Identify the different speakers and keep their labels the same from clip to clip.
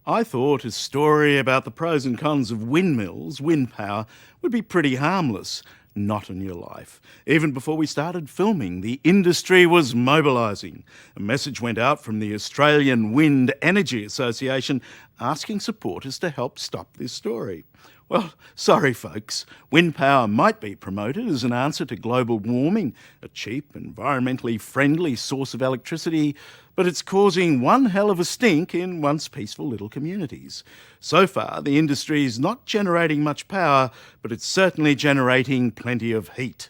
Speaker 1: I thought a story about the pros and cons of windmills, wind power, would be pretty harmless. Not in your life. Even before we started filming, the industry was mobilising. A message went out from the Australian Wind Energy Association asking supporters to help stop this story. Well, sorry folks, wind power might be promoted as an answer to global warming, a cheap, environmentally friendly source of electricity, but it's causing one hell of a stink in once peaceful little communities. So far, the industry is not generating much power, but it's certainly generating plenty of heat.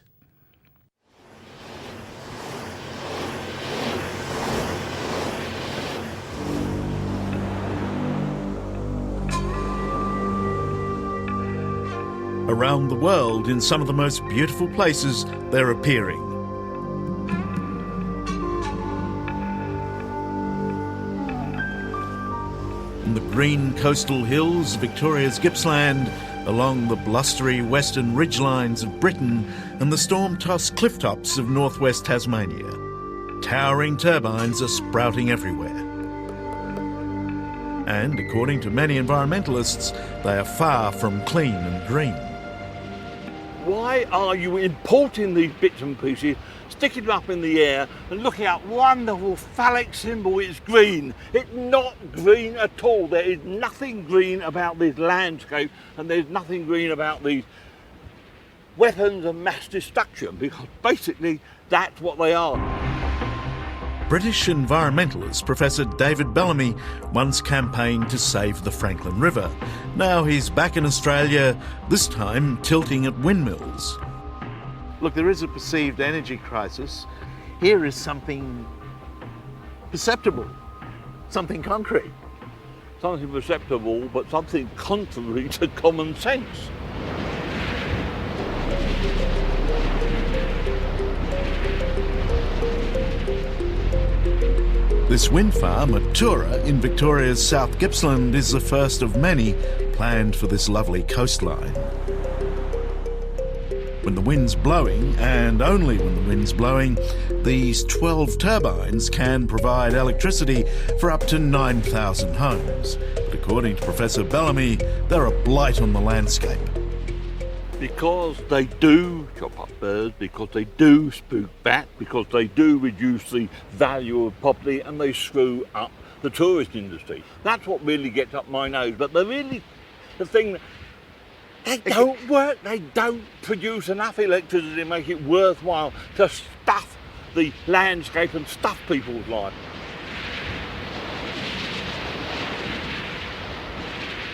Speaker 1: Around the world, in some of the most beautiful places, they're appearing. On the green coastal hills of Victoria's Gippsland, along the blustery western ridgelines of Britain and the storm-tossed cliff tops of northwest Tasmania, towering turbines are sprouting everywhere. And, according to many environmentalists, they are far from clean and green.
Speaker 2: Why are you importing these bits and pieces, sticking them up in the air and looking at wonderful phallic symbol? It's green. It's not green at all. There is nothing green about this landscape, and there's nothing green about these weapons of mass destruction, because basically that's what they are.
Speaker 1: British environmentalist Professor David Bellamy once campaigned to save the Franklin River. Now he's back in Australia, this time tilting at windmills.
Speaker 3: Look, there is a perceived energy crisis. Here is something perceptible, something concrete.
Speaker 2: Something perceptible, but something contrary to common sense.
Speaker 1: This wind farm at Hrôza in Victoria's South Gippsland is the first of many planned for this lovely coastline. When the wind's blowing, and only when the wind's blowing, these 12 turbines can provide electricity for up to 9,000 homes. But according to Professor Bellamy, they're a blight on the landscape.
Speaker 2: Because they do chop up birds, because they do spook bats, because they do reduce the value of property, and they screw up the tourist industry. That's what really gets up my nose. But the thing, they don't work. They don't produce enough electricity to make it worthwhile to stuff the landscape and stuff people's lives.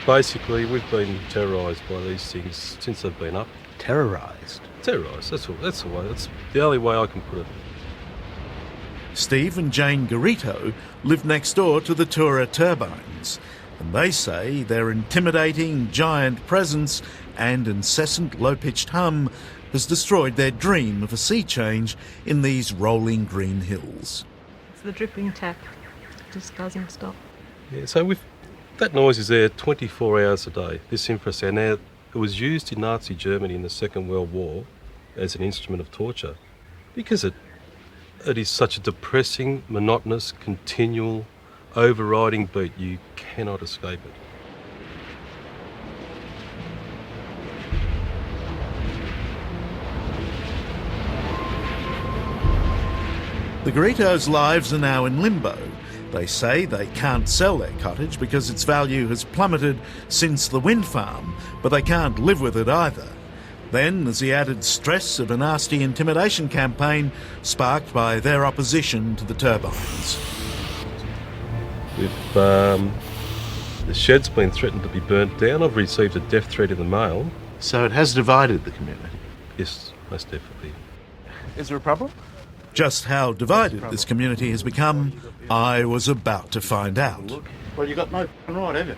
Speaker 4: Basically, we've been terrorised by these things since they've been up.
Speaker 5: Terrorised?
Speaker 4: Terrorised, that's the way. That's the only way I can put it.
Speaker 1: Steve and Jane Garito live next door to the Hrôza turbines, and they say their intimidating giant presence and incessant low-pitched hum has destroyed their dream of a sea change in these rolling green hills.
Speaker 6: It's the dripping tap. It just doesn't stop.
Speaker 4: Yeah, so that noise is there 24 hours a day, this infrasound. Now, it was used in Nazi Germany in the Second World War as an instrument of torture because it is such a depressing, monotonous, continual, overriding beat. You cannot escape it.
Speaker 1: The Garitos' lives are now in limbo. They say they can't sell their cottage because its value has plummeted since the wind farm, but they can't live with it either. Then there's the added stress of a nasty intimidation campaign sparked by their opposition to the turbines.
Speaker 4: The shed's been threatened to be burnt down. I've received a death threat in the mail.
Speaker 3: So it has divided the community?
Speaker 4: Yes, most definitely.
Speaker 3: Is there a problem?
Speaker 1: Just how divided this community has become, I was about to find out.
Speaker 3: Well, you got no right, have you?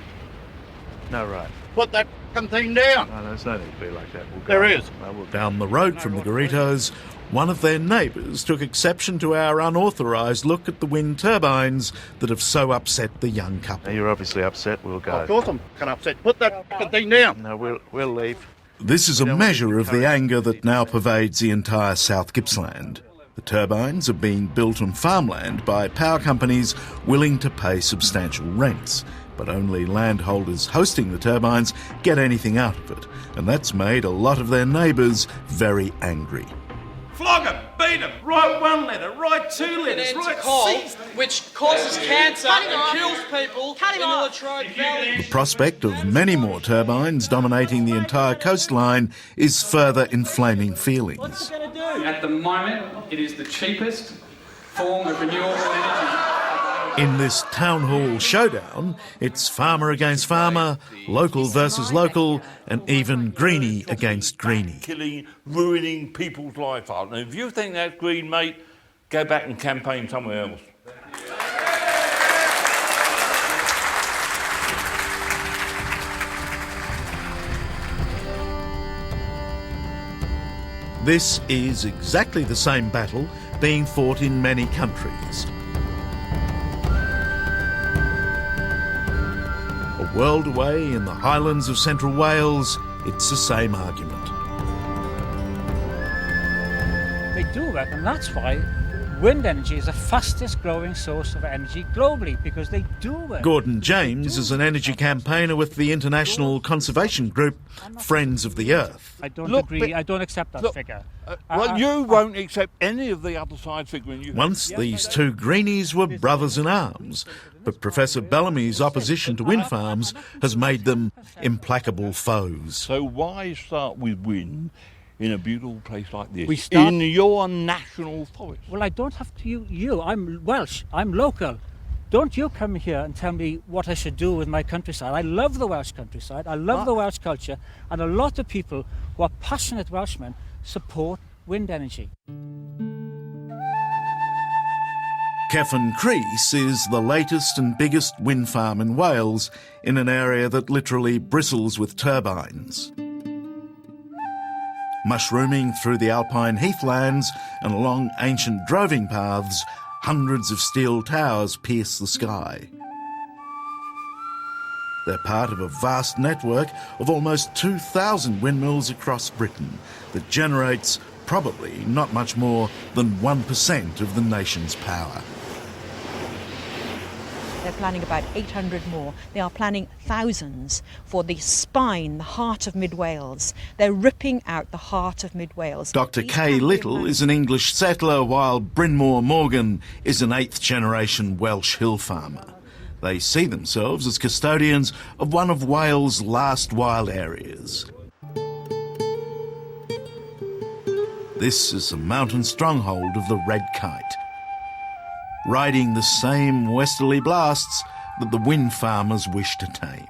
Speaker 5: No right.
Speaker 3: Put that thing down.
Speaker 5: No, there's no need to be like that.
Speaker 3: There is.
Speaker 1: Down the road from the Garitos, one of their neighbours took exception to our unauthorised look at the wind turbines that have so upset the young couple.
Speaker 5: Now, you're obviously upset. We'll go.
Speaker 3: Of course I'm kind of upset. Put that thing down.
Speaker 5: No, we'll leave.
Speaker 1: This is a measure of the anger that now pervades the entire South Gippsland. The turbines are being built on farmland by power companies willing to pay substantial rents. but only landholders hosting the turbines get anything out of it, and that's made a lot of their neighbours very angry.
Speaker 7: Flog them, beat them, write 1 letter, write 2 letters, write
Speaker 8: coal,
Speaker 7: 6.
Speaker 8: which causes cancer and kills people in the Latrobe Valley.
Speaker 1: The prospect of many more turbines dominating the entire coastline is further inflaming feelings.
Speaker 9: At the moment, it is the cheapest form of renewable energy.
Speaker 1: In this town hall showdown, it's farmer against farmer, local versus local, and even greenie against greenie.
Speaker 2: Killing, ruining people's life out. And if you think that's green, mate, go back and campaign somewhere else.
Speaker 1: This is exactly the same battle being fought in many countries. A world away in the highlands of central Wales, it's the same argument.
Speaker 10: They do work, and that's why wind energy is the fastest growing source of energy globally, because they do work.
Speaker 1: Gordon James is an energy campaigner with the international conservation group Friends of the Earth.
Speaker 10: I don't agree. I don't accept that figure.
Speaker 2: Well, you won't accept any of the other side figuring you.
Speaker 1: Once these two greenies were brothers in arms, but Professor Bellamy's opposition to wind farms has made them implacable foes.
Speaker 2: So why start with wind in a beautiful place like this,
Speaker 10: We start-
Speaker 2: in your national forest?
Speaker 10: Well, I don't have to. You. I'm Welsh. I'm local. Don't you come here and tell me what I should do with my countryside. I love the Welsh countryside. I love the Welsh culture, and a lot of people who are passionate Welshmen support wind energy.
Speaker 1: Cefn Crys is the latest and biggest wind farm in Wales, in an area that literally bristles with turbines. Mushrooming through the alpine heathlands and along ancient droving paths, hundreds of steel towers pierce the sky. They're part of a vast network of almost 2,000 windmills across Britain that generates probably not much more than 1% of the nation's power.
Speaker 11: They're planning about 800 more. They are planning thousands for the spine, the heart of mid-Wales. They're ripping out the heart of mid-Wales.
Speaker 1: Dr Kay Little is an English settler, while Brynmore Morgan is an 8th-generation Welsh hill farmer. They see themselves as custodians of one of Wales' last wild areas. This is the mountain stronghold of the red kite, riding the same westerly blasts that the wind farmers wish to tame.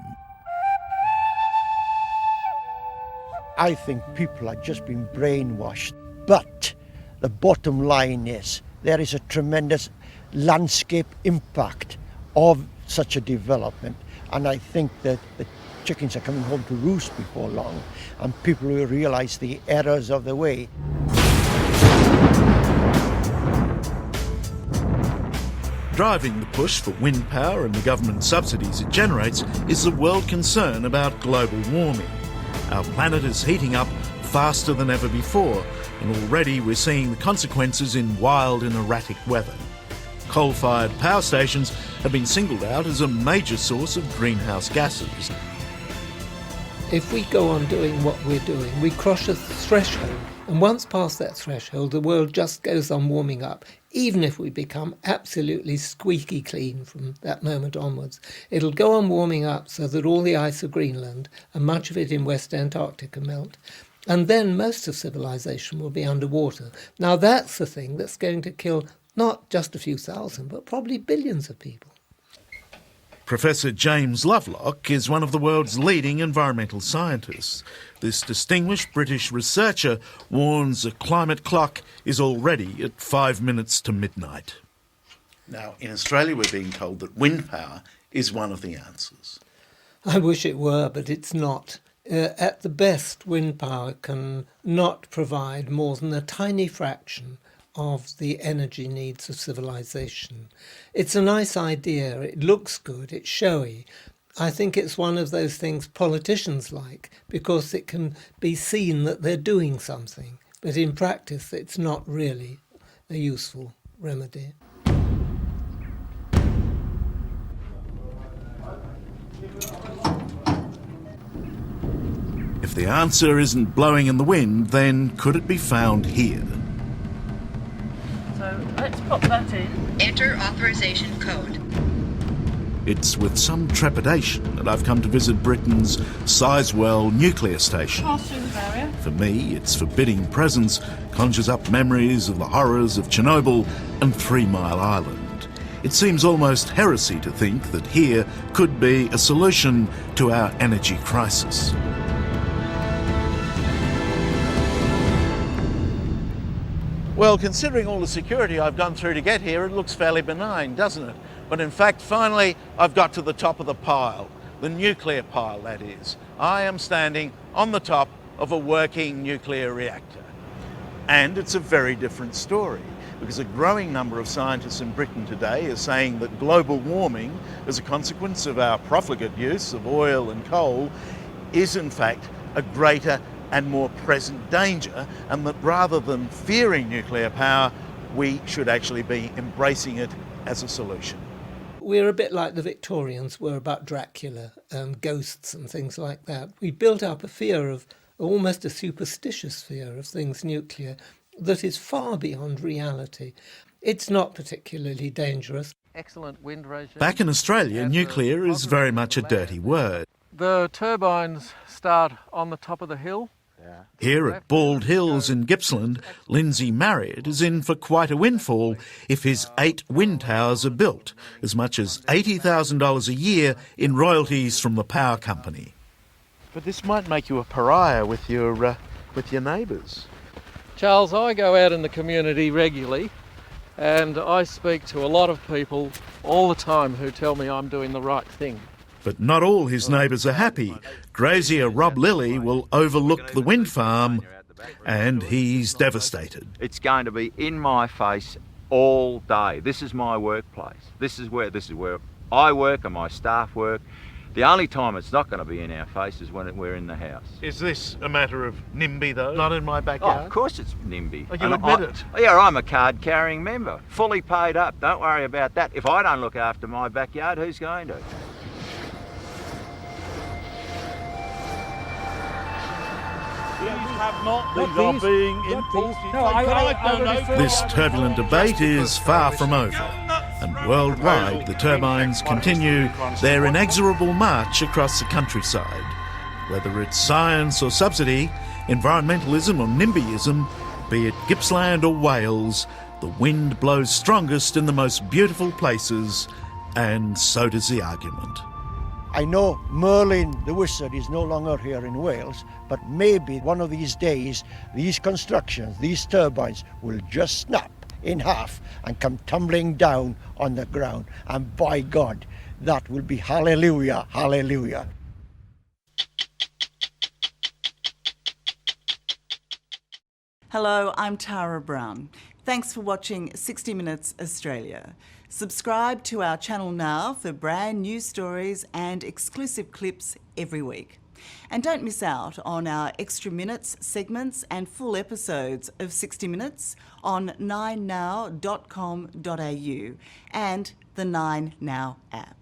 Speaker 12: I think people are just being brainwashed. But the bottom line is there is a tremendous landscape impact of such a development. And I think that the chickens are coming home to roost before long, and people will realise the errors of the way.
Speaker 1: Driving the push for wind power and the government subsidies it generates is the world concern about global warming. Our planet is heating up faster than ever before, and already we're seeing the consequences in wild and erratic weather. Coal-fired power stations have been singled out as a major source of greenhouse gases.
Speaker 13: If we go on doing what we're doing, we cross a threshold, and once past that threshold, the world just goes on warming up. Even if we become absolutely squeaky clean from that moment onwards, it'll go on warming up so that all the ice of Greenland and much of it in West Antarctica melt. And then most of civilization will be underwater. Now that's the thing that's going to kill not just a few thousand, but probably billions of people.
Speaker 1: Professor James Lovelock is one of the world's leading environmental scientists. This distinguished British researcher warns the climate clock is already at 5 minutes to midnight.
Speaker 3: Now, in Australia, we're being told that wind power is one of the answers.
Speaker 13: I wish it were, but it's not. At the best, wind power can not provide more than a tiny fraction of the energy needs of civilization. It's a nice idea, it looks good, it's showy. I think it's one of those things politicians like, because it can be seen that they're doing something, but in practice it's not really a useful remedy.
Speaker 1: If the answer isn't blowing in the wind, then could it be found here?
Speaker 6: So let's pop that in.
Speaker 11: Enter authorization code.
Speaker 1: It's with some trepidation that I've come to visit Britain's Sizewell nuclear station.
Speaker 6: Pass through the barrier.
Speaker 1: For me, its forbidding presence conjures up memories of the horrors of Chernobyl and 3 Mile Island. It seems almost heresy to think that here could be a solution to our energy crisis.
Speaker 3: Well, considering all the security I've gone through to get here, it looks fairly benign, doesn't it? But in fact, finally, I've got to the top of the pile, the nuclear pile, that is. I am standing on the top of a working nuclear reactor. And it's a very different story, because a growing number of scientists in Britain today are saying that global warming, as a consequence of our profligate use of oil and coal, is in fact a greater and more present danger, and that rather than fearing nuclear power, we should actually be embracing it as a solution.
Speaker 13: We're a bit like the Victorians were about Dracula and ghosts and things like that. We built up a fear of, almost a superstitious fear of things nuclear that is far beyond reality. It's not particularly dangerous.
Speaker 3: Excellent wind regime.
Speaker 1: Back in Australia, nuclear is very much a dirty word.
Speaker 3: The turbines start on the top of the hill.
Speaker 1: Here at Bald Hills in Gippsland, Lindsay Marriott is in for quite a windfall if his 8 wind towers are built, as much as $80,000 a year in royalties from the power company.
Speaker 3: But this might make you a pariah with your neighbours.
Speaker 8: Charles, I go out in the community regularly and I speak to a lot of people all the time who tell me I'm doing the right thing.
Speaker 1: But not all his neighbours are happy. Grazier Rob Lilly will overlook the wind farm and he's devastated.
Speaker 14: It's going to be in my face all day. This is my workplace. This is where I work and my staff work. The only time it's not going to be in our face is when we're in the house.
Speaker 3: Is this a matter of NIMBY though? Not in my
Speaker 14: Oh,
Speaker 3: backyard?
Speaker 14: of course it's NIMBY.
Speaker 3: Oh, you admit it?
Speaker 14: Yeah, I'm a card-carrying member, fully paid up. Don't worry about that. If I don't look after my backyard, who's going to?
Speaker 1: This turbulent debate is far from over, and worldwide the turbines continue their inexorable march across the countryside. Whether it's science or subsidy, environmentalism or NIMBYism, be it Gippsland or Wales, the wind blows strongest in the most beautiful places, and so does the argument.
Speaker 12: I know Merlin the wizard is no longer here in Wales, but maybe one of these days these constructions, these turbines will just snap in half and come tumbling down on the ground, and by God, that will be hallelujah, hallelujah.
Speaker 15: Hello, I'm Tara Brown. Thanks for watching 60 Minutes Australia. Subscribe to our channel now for brand new stories and exclusive clips every week. And don't miss out on our extra minutes, segments and full episodes of 60 Minutes on 9now.com.au and the 9Now app.